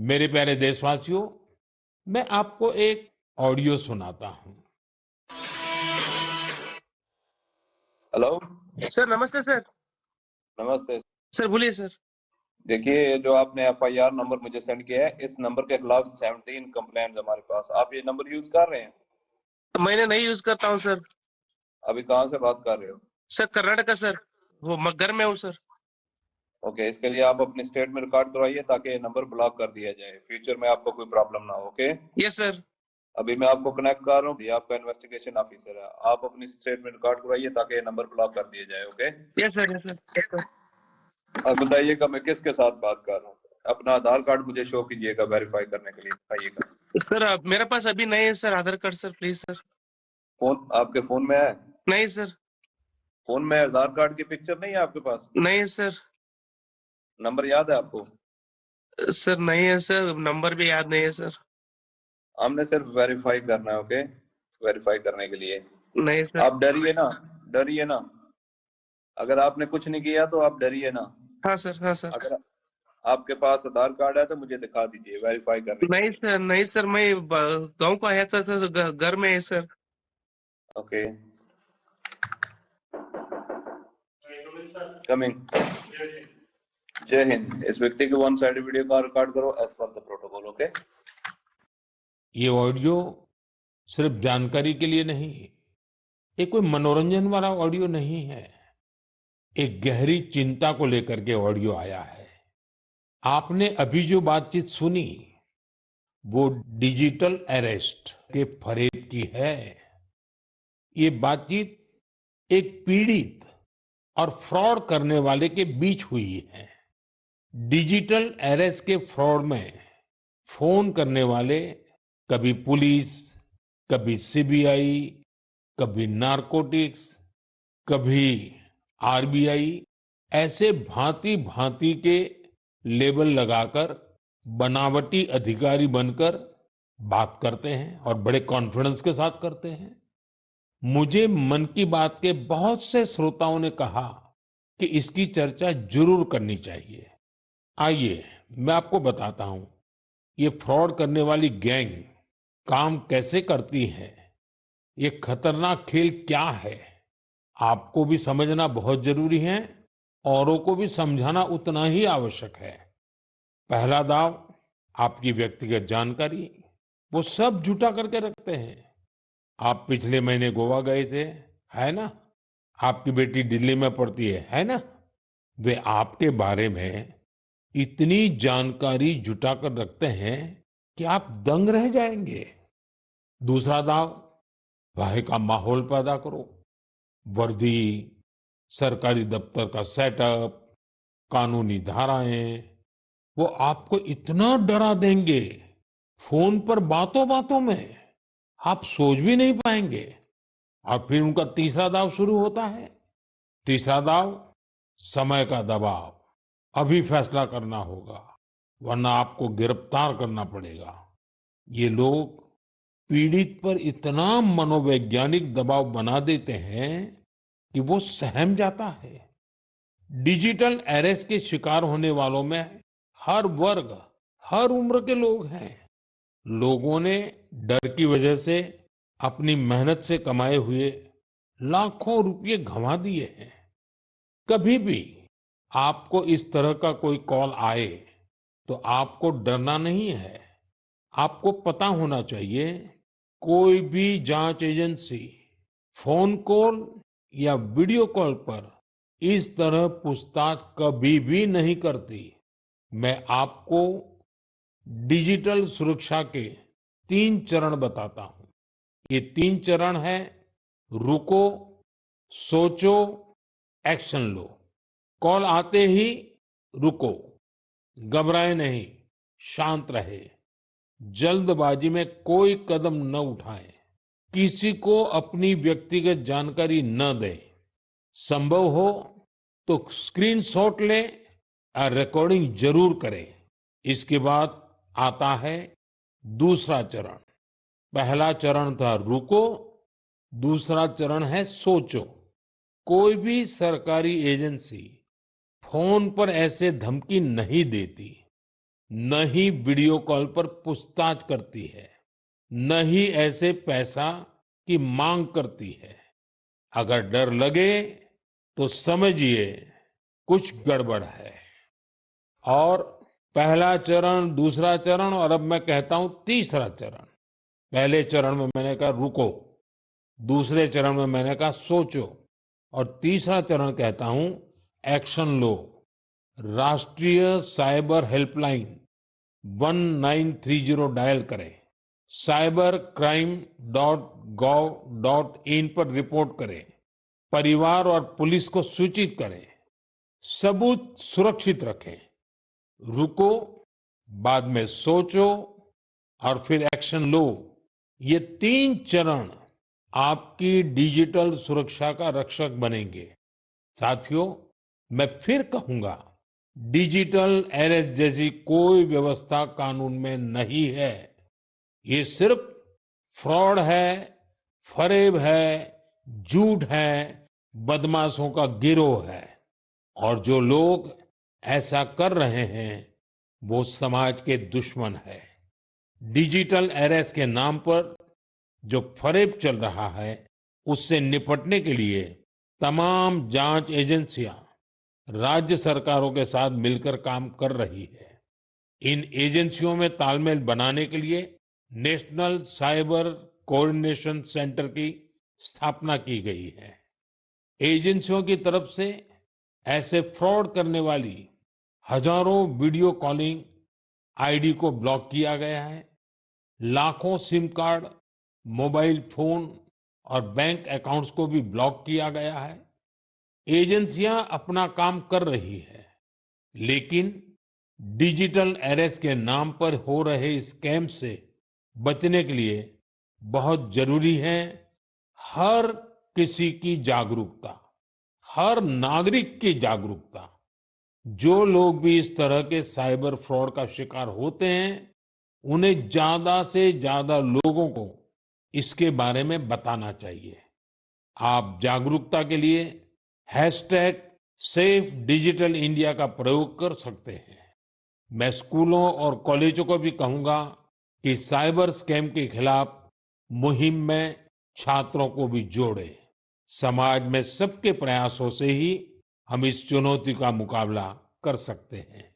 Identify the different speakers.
Speaker 1: मेरे प्यारे देशवासियों, मैं आपको एक ऑडियो सुनाता हूं।
Speaker 2: हेलो।
Speaker 3: सर नमस्ते सर।
Speaker 2: नमस्ते।
Speaker 3: सर बोलिए सर।
Speaker 2: देखिए, ये जो आपने एफआईआर नंबर मुझे सेंड किया है, इस नंबर के खिलाफ 17 कंप्लेंट हमारे पास। आप ये नंबर यूज कर रहे हैं?
Speaker 3: मैंने नहीं यूज करता हूँ सर।
Speaker 2: अभी कहाँ से बात कर रहे हो?
Speaker 3: सर कर्नाटका सर, वो घर में हूँ सर।
Speaker 2: ओके, इसके लिए आप अपनी स्टेट में रिकॉर्ड करवाइए ताकि ये नंबर ब्लॉक कर दिया जाए, फ्यूचर में आपको कोई प्रॉब्लम ना हो। Okay,
Speaker 3: yes sir.
Speaker 2: अभी मैं आपको कनेक्ट कर रहा हूँ, ये आपका इन्वेस्टिगेशन ऑफिसर है। आप अपनी स्टेट में रिकॉर्ड करवाइए ताकि ये नंबर ब्लॉक कर दिया जाए। Okay,
Speaker 3: yes sir, yes sir, yes sir.
Speaker 2: अब बताइएगा मैं किसके साथ बात कर रहा हूँ। अपना आधार कार्ड मुझे शो कीजिएगा वेरीफाई करने के लिए, बताइएगा।
Speaker 3: सर मेरे पास अभी नहीं है sir Aadhaar card sir, please sir.
Speaker 2: Phone आपके फोन में है?
Speaker 3: नहीं सर।
Speaker 2: फोन में आधार कार्ड की पिक्चर नहीं है आपके पास?
Speaker 3: नहीं है सर।
Speaker 2: नंबर याद है आपको?
Speaker 3: सर नहीं है सर, नंबर भी याद नहीं है सर।
Speaker 2: हमने सिर्फ वेरीफाई करना है। ओके, वेरीफाई करने के लिए
Speaker 3: नहीं सर।
Speaker 2: आप डरिए ना, डरिए ना। अगर आपने कुछ नहीं किया तो आप डरिए ना।
Speaker 3: हाँ सर, हाँ सर।
Speaker 2: अगर आपके पास आधार कार्ड है तो मुझे दिखा दीजिए वेरीफाई करने के
Speaker 3: नहीं
Speaker 2: लिए।
Speaker 3: सर, नहीं सर, मैं गांव को आया था सर, घर में है सर।
Speaker 2: Okay, coming. जय हिंद। इस व्यक्ति के वन साइड वीडियो का रिकॉर्ड करो as per the protocol. Okay,
Speaker 1: ये ऑडियो सिर्फ जानकारी के लिए नहीं, ये कोई मनोरंजन वाला ऑडियो नहीं है। एक गहरी चिंता को लेकर के ऑडियो आया है। आपने अभी जो बातचीत सुनी, वो डिजिटल अरेस्ट के फरेब की है। ये बातचीत एक पीड़ित और फ्रॉड करने वाले के बीच हुई है। डिजिटल अरेस्ट के फ्रॉड में फोन करने वाले कभी पुलिस, कभी सीबीआई, कभी नारकोटिक्स, कभी आरबीआई, ऐसे भांति भांति के लेबल लगाकर बनावटी अधिकारी बनकर बात करते हैं और बड़े कॉन्फिडेंस के साथ करते हैं। मुझे मन की बात के बहुत से श्रोताओं ने कहा कि इसकी चर्चा जरूर करनी चाहिए। आइए मैं आपको बताता हूं ये फ्रॉड करने वाली गैंग काम कैसे करती है, ये खतरनाक खेल क्या है। आपको भी समझना बहुत जरूरी है, औरों को भी समझाना उतना ही आवश्यक है। पहला दाव, आपकी व्यक्तिगत जानकारी, वो सब जुटा करके रखते हैं। आप पिछले महीने गोवा गए थे, है ना? आपकी बेटी दिल्ली में पढ़ती है ना? वे आपके बारे में इतनी जानकारी जुटा कर रखते हैं कि आप दंग रह जाएंगे। दूसरा दाव, भय का माहौल पैदा करो। वर्दी, सरकारी दफ्तर का सेटअप, कानूनी धाराएं, वो आपको इतना डरा देंगे, फोन पर बातों बातों में आप सोच भी नहीं पाएंगे। और फिर उनका तीसरा दाव शुरू होता है। तीसरा दाव, समय का दबाव। अभी फैसला करना होगा, वरना आपको गिरफ्तार करना पड़ेगा। ये लोग पीड़ित पर इतना मनोवैज्ञानिक दबाव बना देते हैं कि वो सहम जाता है। डिजिटल अरेस्ट के शिकार होने वालों में हर वर्ग, हर उम्र के लोग हैं। लोगों ने डर की वजह से अपनी मेहनत से कमाए हुए लाखों रुपए गंवा दिए हैं। कभी भी आपको इस तरह का कोई कॉल आए तो आपको डरना नहीं है। आपको पता होना चाहिए, कोई भी जांच एजेंसी फोन कॉल या वीडियो कॉल पर इस तरह पूछताछ कभी भी नहीं करती। मैं आपको डिजिटल सुरक्षा के 3 चरण बताता हूं। ये 3 चरण है: रुको, सोचो, एक्शन लो। कॉल आते ही रुको, घबराए नहीं, शांत रहे, जल्दबाजी में कोई कदम न उठाएं, किसी को अपनी व्यक्तिगत जानकारी न दें। संभव हो तो स्क्रीनशॉट लें और रिकॉर्डिंग जरूर करें। इसके बाद आता है दूसरा चरण। पहला चरण था रुको, दूसरा चरण है सोचो। कोई भी सरकारी एजेंसी फोन पर ऐसे धमकी नहीं देती। न ही वीडियो कॉल पर पूछताछ करती है, न ही ऐसे पैसा की मांग करती है। अगर डर लगे तो समझिए कुछ गड़बड़ है। और पहला चरण, दूसरा चरण और अब मैं कहता हूं तीसरा चरण। पहले चरण में मैंने कहा रुको, दूसरे चरण में मैंने कहा सोचो और तीसरा चरण कहता हूं एक्शन लो। राष्ट्रीय साइबर हेल्पलाइन 1930 डायल करें, cybercrime.gov.in पर रिपोर्ट करें, परिवार और पुलिस को सूचित करें, सबूत सुरक्षित रखें। रुको, बाद में सोचो और फिर एक्शन लो। ये 3 चरण आपकी डिजिटल सुरक्षा का रक्षक बनेंगे। साथियों, मैं फिर कहूंगा, डिजिटल अरेस्ट जैसी कोई व्यवस्था कानून में नहीं है। ये सिर्फ फ्रॉड है, फरेब है, झूठ है, बदमाशों का गिरोह है। और जो लोग ऐसा कर रहे हैं वो समाज के दुश्मन है। डिजिटल अरेस्ट के नाम पर जो फरेब चल रहा है उससे निपटने के लिए तमाम जांच एजेंसियां राज्य सरकारों के साथ मिलकर काम कर रही है। इन एजेंसियों में तालमेल बनाने के लिए नेशनल साइबर कोऑर्डिनेशन सेंटर की स्थापना की गई है। एजेंसियों की तरफ से ऐसे फ्रॉड करने वाली हजारों वीडियो कॉलिंग आईडी को ब्लॉक किया गया है। लाखों सिम कार्ड, मोबाइल फोन और बैंक अकाउंट्स को भी ब्लॉक किया गया है। एजेंसियां अपना काम कर रही है, लेकिन डिजिटल अरेस्ट के नाम पर हो रहे स्कैम से बचने के लिए बहुत जरूरी है हर किसी की जागरूकता, हर नागरिक की जागरूकता। जो लोग भी इस तरह के साइबर फ्रॉड का शिकार होते हैं, उन्हें ज्यादा से ज्यादा लोगों को इसके बारे में बताना चाहिए। आप जागरूकता के लिए हैशटैग सेफ डिजिटल इंडिया का प्रयोग कर सकते हैं। मैं स्कूलों और कॉलेजों को भी कहूंगा कि साइबर स्कैम के खिलाफ मुहिम में छात्रों को भी जोड़े। समाज में सबके प्रयासों से ही हम इस चुनौती का मुकाबला कर सकते हैं।